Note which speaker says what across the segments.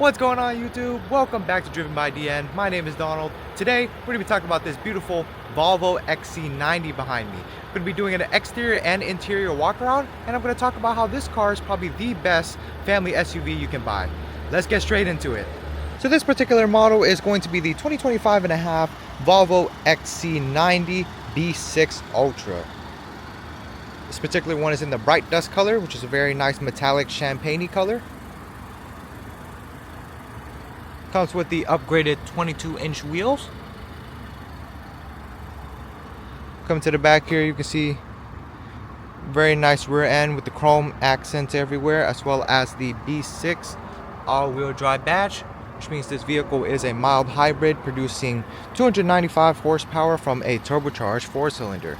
Speaker 1: What's going on, YouTube? Welcome back to Driven by DN. My name is Donald. Today we're going to be talking about this beautiful Volvo XC90 behind me. I'm going to be doing an exterior and interior walk around, and I'm going to talk about how this car is probably the best family SUV you can buy. Let's get straight into it. So this particular model is going to be the 2025 and a half Volvo XC90 B6 Ultra. This particular one is in the bright dust color, which is a very nice metallic champagne-y color. Comes with the upgraded 22-inch wheels. Coming to the back here, you can see very nice rear end with the chrome accents everywhere, as well as the B6 all-wheel drive badge, which means this vehicle is a mild hybrid producing 295 horsepower from a turbocharged 4-cylinder.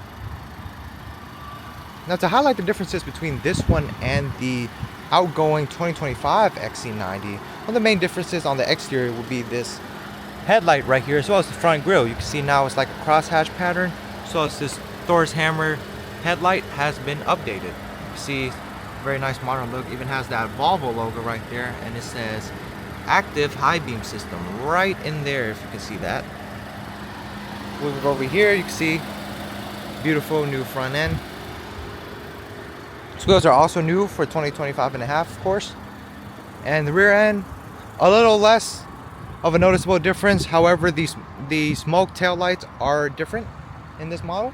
Speaker 1: Now, to highlight the differences between this one and the outgoing 2025 XC90, one of the main differences on the exterior will be this headlight right here, as well as the front grille. You can see now it's like a crosshatch pattern, so as this Thor's hammer headlight has been updated. You can see very nice modern look. Even has that Volvo logo right there, and it says active high beam system right in there, if you can see that. Moving over here, you can see beautiful new front end. These wheels are also new for 2025 and a half, of course. And the rear end, a little less of a noticeable difference. However, the smoke tail lights are different in this model.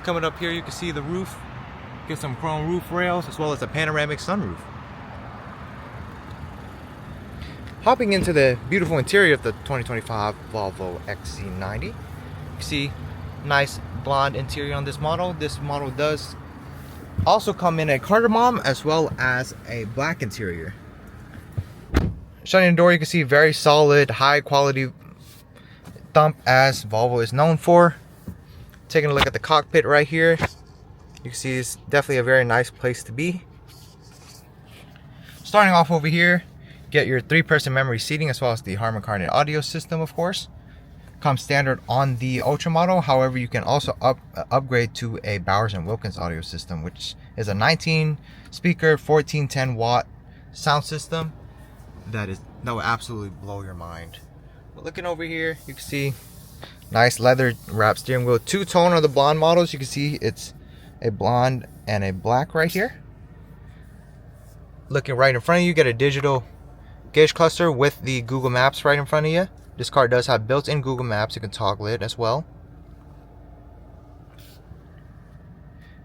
Speaker 1: Coming up here, you can see the roof. Get some chrome roof rails, as well as a panoramic sunroof. Hopping into the beautiful interior of the 2025 Volvo XC90, you see nice blonde interior on this model. This model does also come in a cardamom as well as a black interior. Shutting the door, you can see very solid, high quality thump, as Volvo is known for. Taking a look at the cockpit right here, you can see it's definitely a very nice place to be. Starting off over here, get your 3-person memory seating, as well as the Harman Kardon audio system, of course. Comes standard on the Ultra model. However, you can also upgrade to a Bowers & Wilkins audio system, which is a 19 speaker 1410 watt sound system that will absolutely blow your mind. But looking over here, you can see nice leather wrap steering wheel. Two-tone on the blonde models. You can see it's a blonde and a black right here. Looking right in front of you, get a digital gauge cluster with the Google Maps right in front of you. This car does have built-in Google Maps. You can toggle it as well.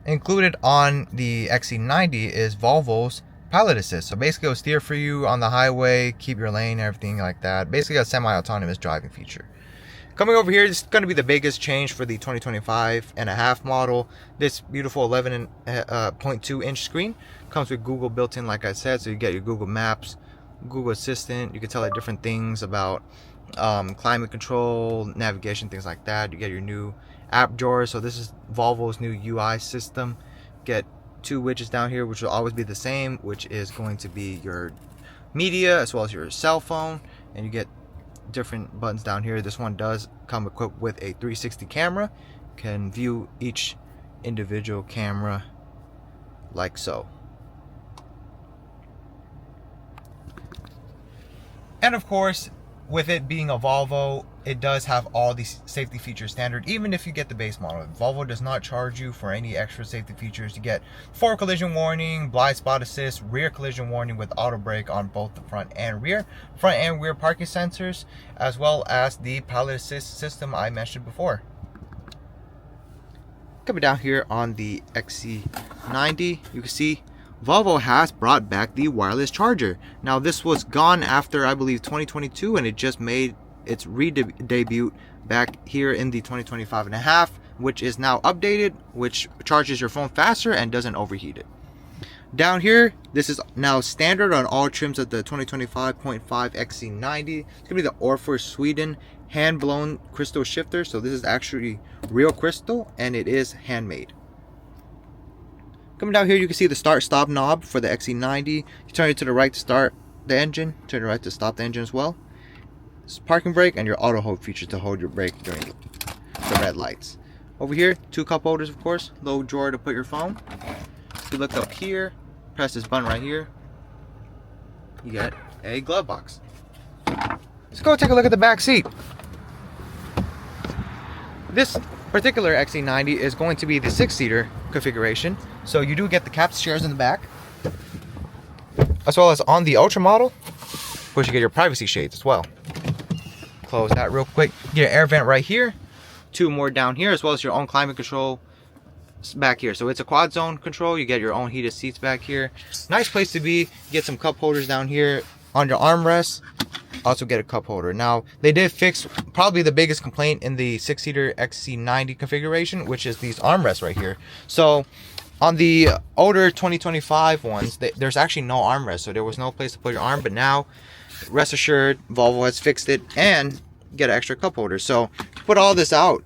Speaker 1: Included on the XC90 is Volvo's Pilot Assist. So basically it'll steer for you on the highway, keep your lane, everything like that. Basically a semi-autonomous driving feature. Coming over here, this is going to be the biggest change for the 2025 and a half model. This beautiful 11.2 inch screen comes with Google built in, like I said. So you get your Google Maps, Google Assistant. You can tell it different things about climate control, navigation, things like that. You get your new app drawer. So this is Volvo's new UI system. Get 2 widgets down here, which will always be the same, which is going to be your media as well as your cell phone, and you get different buttons down here. This one does come equipped with a 360 camera. Can view each individual camera like so. And of course, with it being a Volvo, it does have all these safety features standard, even if you get the base model. Volvo does not charge you for any extra safety features. You get forward collision warning, blind spot assist, rear collision warning with auto brake on both the front and rear parking sensors, as well as the pilot assist system I mentioned before. Coming down here on the XC90, you can see Volvo has brought back the wireless charger. Now, this was gone after, I believe, 2022, and it just made its re-debut back here in the 2025 and a half, which is now updated, which charges your phone faster and doesn't overheat it. Down here, this is now standard on all trims of the 2025.5 XC90. It's gonna be the Orfor Sweden hand-blown crystal shifter. So this is actually real crystal, and it is handmade. Coming down here, you can see the start-stop knob for the XC90. You turn it to the right to start the engine, turn it right to stop the engine as well. This parking brake and your auto hold feature to hold your brake during the red lights. Over here, 2 cup holders, of course, low drawer to put your phone. If you look up here, press this button right here, you get a glove box. Let's go take a look at the back seat. This particular XC90 is going to be the 6-seater configuration, so you do get the captain's chairs in the back, as well as on the Ultra model, of course you get your privacy shades as well. Close that real quick. You get an air vent right here, 2 more down here, as well as your own climate control back here. So it's a quad zone control. You get your own heated seats back here. Nice place to be. You get some cup holders down here on your armrest. Also get a cup holder. Now they did fix probably the biggest complaint in the 6-seater XC90 configuration, which is these armrests right here. So on the older 2025 ones, there's actually no armrest, so there was no place to put your arm. But now, rest assured, Volvo has fixed it, and you get an extra cup holder. So to put all this out,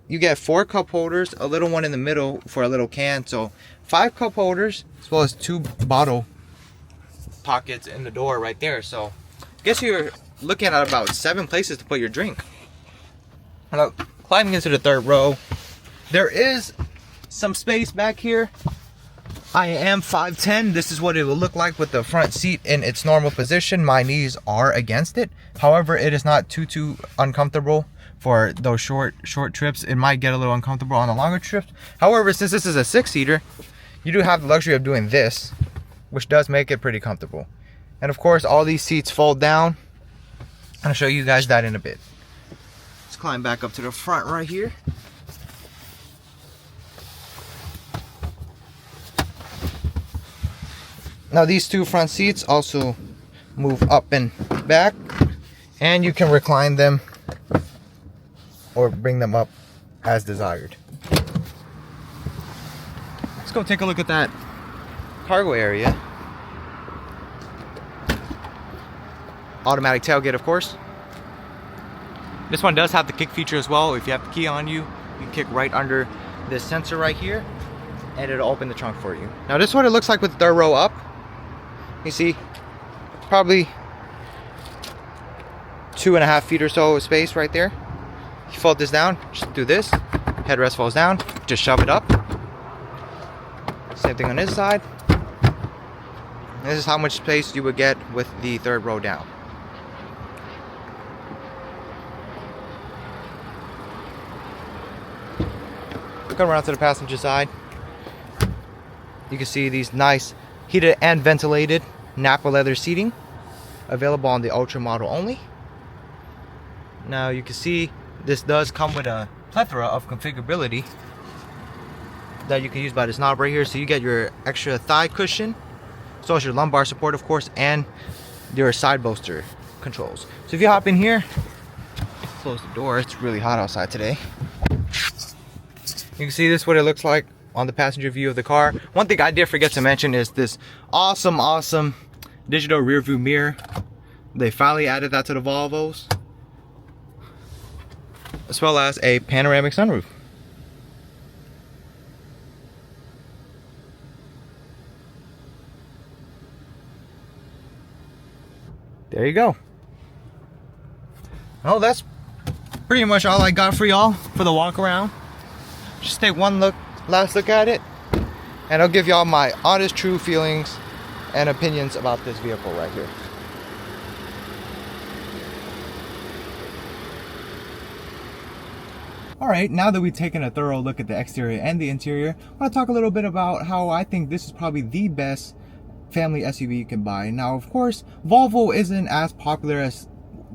Speaker 1: you get 4 cup holders, a little one in the middle for a little can. So 5 cup holders, as well as 2 bottle pockets in the door right there. So I guess you're looking at about 7 places to put your drink. Now, climbing into the 3rd row, there is some space back here. I am 5'10". This is what it will look like with the front seat in its normal position. My knees are against it. However, it is not too uncomfortable for those short trips. It might get a little uncomfortable on the longer trips. However, since this is a 6-seater, you do have the luxury of doing this, which does make it pretty comfortable. And of course, all these seats fold down. I'll show you guys that in a bit. Let's climb back up to the front right here. Now these 2 front seats also move up and back, and you can recline them or bring them up as desired. Let's go take a look at that cargo area. Automatic tailgate, of course. This one does have the kick feature as well. If you have the key on you, you can kick right under this sensor right here, and it'll open the trunk for you. Now this is what it looks like with the 3rd row up. You see, probably 2.5 feet or so of space right there. You fold this down, just do this. Headrest falls down, just shove it up. Same thing on this side. And this is how much space you would get with the 3rd row down. Come around to the passenger side. You can see these nice heated and ventilated Nappa leather seating, available on the Ultra model only. Now you can see this does come with a plethora of configurability that you can use by this knob right here. So you get your extra thigh cushion, as well as your lumbar support, of course, and your side bolster controls. So if you hop in here, close the door. It's really hot outside today. You can see this is what it looks like on the passenger view of the car. One thing I did forget to mention is this awesome digital rear view mirror. They finally added that to the Volvos, as well as a panoramic sunroof. There you go. Well, that's pretty much all I got for y'all for the walk around. Just take one last look at it, and I'll give y'all my honest, true feelings and opinions about this vehicle right here. Alright, now that we've taken a thorough look at the exterior and the interior, I want to talk a little bit about how I think this is probably the best family SUV you can buy. Now, of course, Volvo isn't as popular as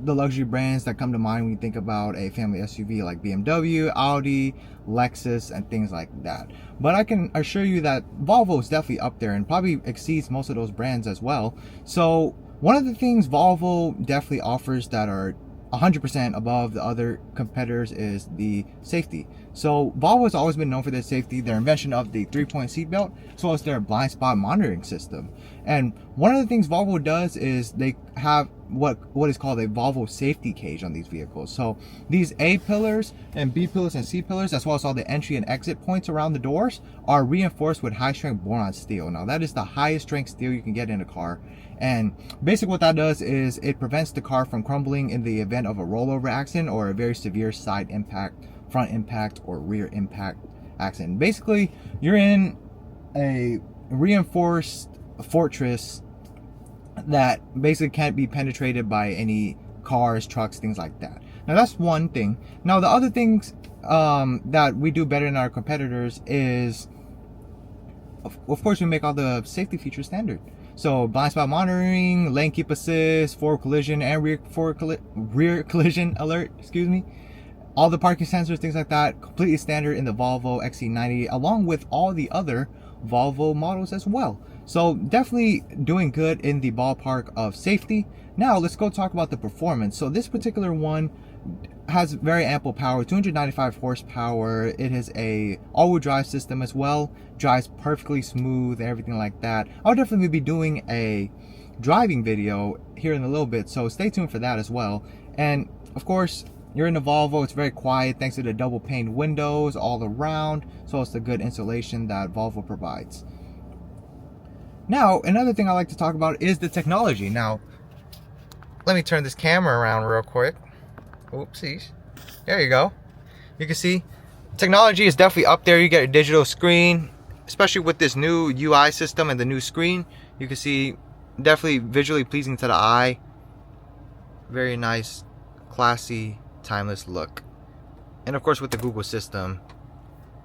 Speaker 1: the luxury brands that come to mind when you think about a family SUV like BMW, Audi, Lexus, and things like that. But I can assure you that Volvo is definitely up there and probably exceeds most of those brands as well. So one of the things Volvo definitely offers that are 100% above the other competitors is the safety. So Volvo has always been known for their safety, their invention of the 3-point seatbelt, as well as their blind spot monitoring system. And one of the things Volvo does is they have what is called a Volvo safety cage on these vehicles. So these A pillars and B pillars and C pillars, as well as all the entry and exit points around the doors, are reinforced with high strength boron steel. Now that is the highest strength steel you can get in a car. And basically what that does is it prevents the car from crumbling in the event of a rollover accident or a very severe side impact, front impact, or rear impact accident. Basically, you're in a reinforced fortress that basically can't be penetrated by any cars, trucks, things like that. Now that's one thing. Now the other things that we do better than our competitors is, of course, we make all the safety features standard. So blind spot monitoring, lane keep assist, forward collision and rear collision alert, excuse me. All the parking sensors, things like that, completely standard in the Volvo XC90, along with all the other Volvo models as well. So definitely doing good in the ballpark of safety. Now let's go talk about the performance. So this particular one has very ample power, 295 horsepower. It is a all-wheel drive system as well, drives perfectly smooth, everything like that. I'll definitely be doing a driving video here in a little bit, so stay tuned for that as well. And of course, you're in the Volvo, it's very quiet thanks to the double pane windows all around, so it's the good insulation that Volvo provides. Now, another thing I like to talk about is the technology. Now, let me turn this camera around real quick. Oopsies. There you go. You can see technology is definitely up there. You get a digital screen, especially with this new UI system and the new screen. You can see definitely visually pleasing to the eye. Very nice, classy, timeless look. And of course with the Google system,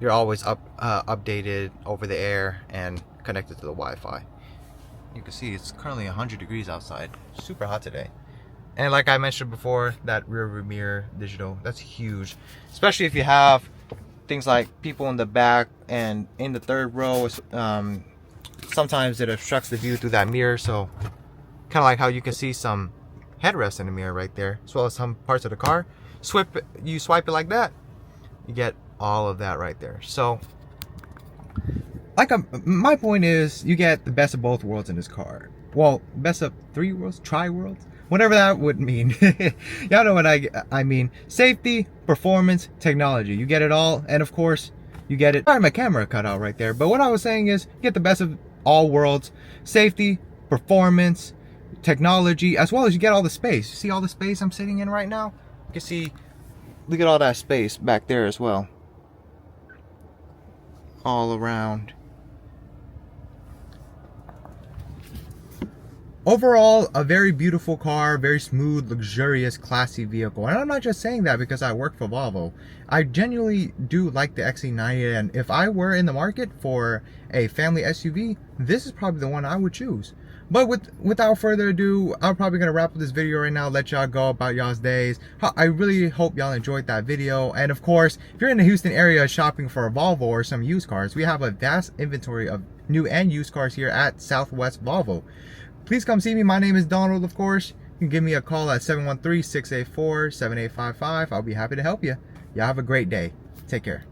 Speaker 1: you're always updated over the air and connected to the Wi-Fi. You can see it's currently 100 degrees outside. Super hot today. And like I mentioned before, that rear mirror digital, that's huge. Especially if you have things like people in the back and in the third row. Sometimes it obstructs the view through that mirror. So kind of like how you can see some headrests in the mirror right there, as well as some parts of the car. You swipe it like that, you get all of that right there. So my point is, you get the best of both worlds in this car. Well, best of three worlds, tri-worlds, whatever that would mean. Y'all know what I mean. Safety, performance, technology. You get it all, and of course, you get it. Sorry, my camera cut out right there. But what I was saying is, you get the best of all worlds. Safety, performance, technology, as well as you get all the space. You see all the space I'm sitting in right now? You can see, look at all that space back there as well. All around. Overall, a very beautiful car, very smooth, luxurious, classy vehicle. And I'm not just saying that because I work for Volvo. I genuinely do like the XC90, and if I were in the market for a family SUV, this is probably the one I would choose. But without further ado, I'm probably going to wrap up this video right now, let y'all go about y'all's days. I really hope y'all enjoyed that video. And of course, if you're in the Houston area shopping for a Volvo or some used cars, we have a vast inventory of new and used cars here at Southwest Volvo. Please come see me. My name is Donald, of course. You can give me a call at 713-684-7855. I'll be happy to help you. Y'all have a great day. Take care.